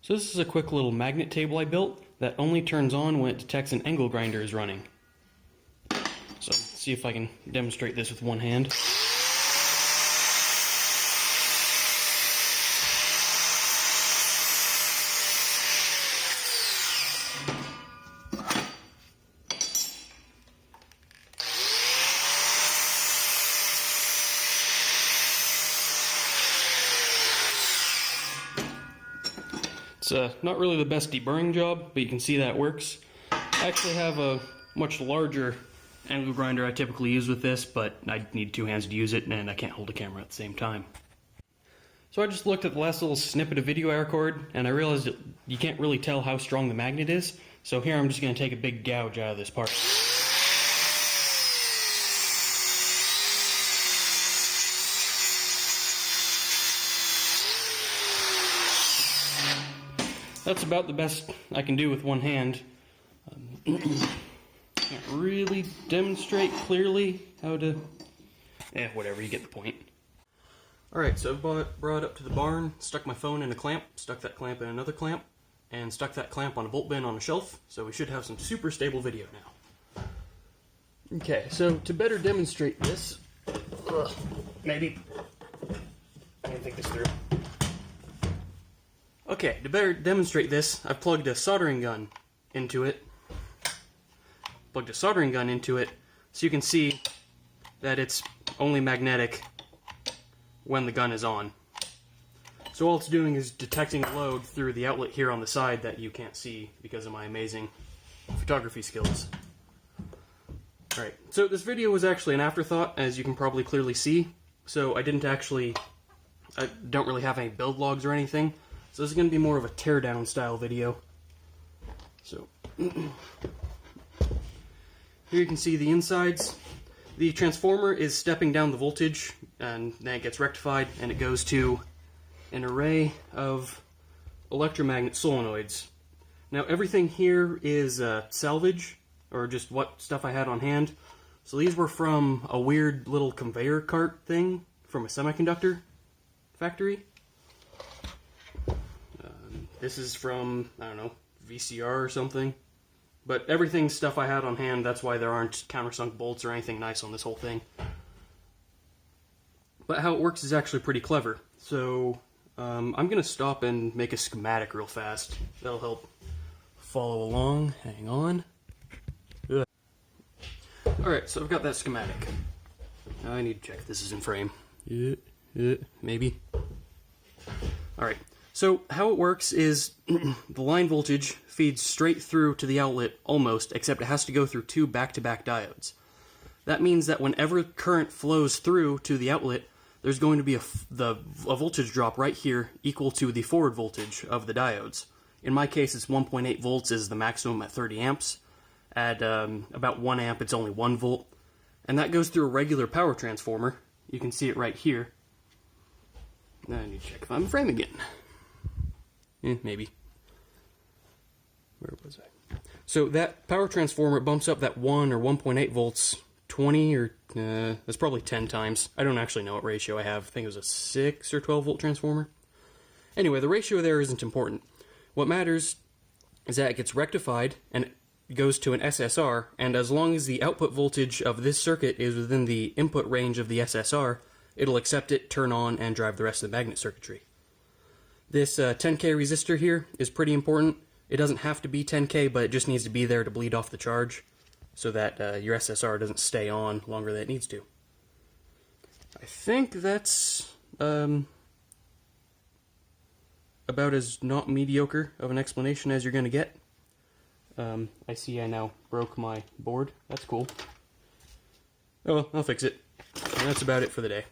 So this is a quick little magnet table I built that only turns on when it detects an angle grinder is running. So let's see if I can demonstrate this with one hand. It's not really the best deburring job, but you can see that works. I actually have a much larger angle grinder I typically use with this, but I need two hands to use it, and I can't hold a camera at the same time. So I just looked at the last little snippet of video I recorded, and I realized that you can't really tell how strong the magnet is, so here I'm just going to take a big gouge out of this part. That's about the best I can do with one hand. Can't really demonstrate clearly how to... whatever, you get the point. Alright, so I brought it up to the barn, stuck my phone in a clamp, stuck that clamp in another clamp, and stuck that clamp on a bolt bin on a shelf, so we should have some super stable video now. Okay, so to better demonstrate this, maybe I can think this through. Okay, to better demonstrate this, I've plugged a soldering gun into it. So you can see that it's only magnetic when the gun is on. So all it's doing is detecting a load through the outlet here on the side that you can't see because of my amazing photography skills. Alright, so this video was actually an afterthought, as you can probably clearly see. So I don't really have any build logs or anything. So this is going to be more of a teardown style video. So here you can see the insides. The transformer is stepping down the voltage, and then it gets rectified, and it goes to an array of electromagnet solenoids. Now everything here is salvage, or just what stuff I had on hand. So these were from a weird little conveyor cart thing from a semiconductor factory. This is from, I don't know, VCR or something. But everything's stuff I had on hand, that's why there aren't countersunk bolts or anything nice on this whole thing. But how it works is actually pretty clever. So I'm going to stop and make a schematic real fast. That'll help follow along. Hang on. Alright, so I've got that schematic. I need to check if this is in frame. Maybe. Alright. So how it works is the line voltage feeds straight through to the outlet almost, except it has to go through two back-to-back diodes. That means that whenever current flows through to the outlet, there's going to be a voltage drop right here equal to the forward voltage of the diodes. In my case, it's 1.8 volts is the maximum at 30 amps. At about 1 amp, it's only 1 volt. And that goes through a regular power transformer. You can see it right here. Now I need to check if I'm in frame again. Maybe. Where was I? So that power transformer bumps up that 1 or 1.8 volts 20 or that's probably 10 times. I don't actually know what ratio I have. I think it was a 6 or 12 volt transformer. Anyway, the ratio there isn't important. What matters is that it gets rectified and it goes to an SSR, and as long as the output voltage of this circuit is within the input range of the SSR, it'll accept it, turn on, and drive the rest of the magnet circuitry. This 10K resistor here is pretty important. It doesn't have to be 10K, but it just needs to be there to bleed off the charge so that your SSR doesn't stay on longer than it needs to. I think that's about as not mediocre of an explanation as you're going to get. I see I now broke my board. That's cool. Oh well, I'll fix it. And that's about it for the day.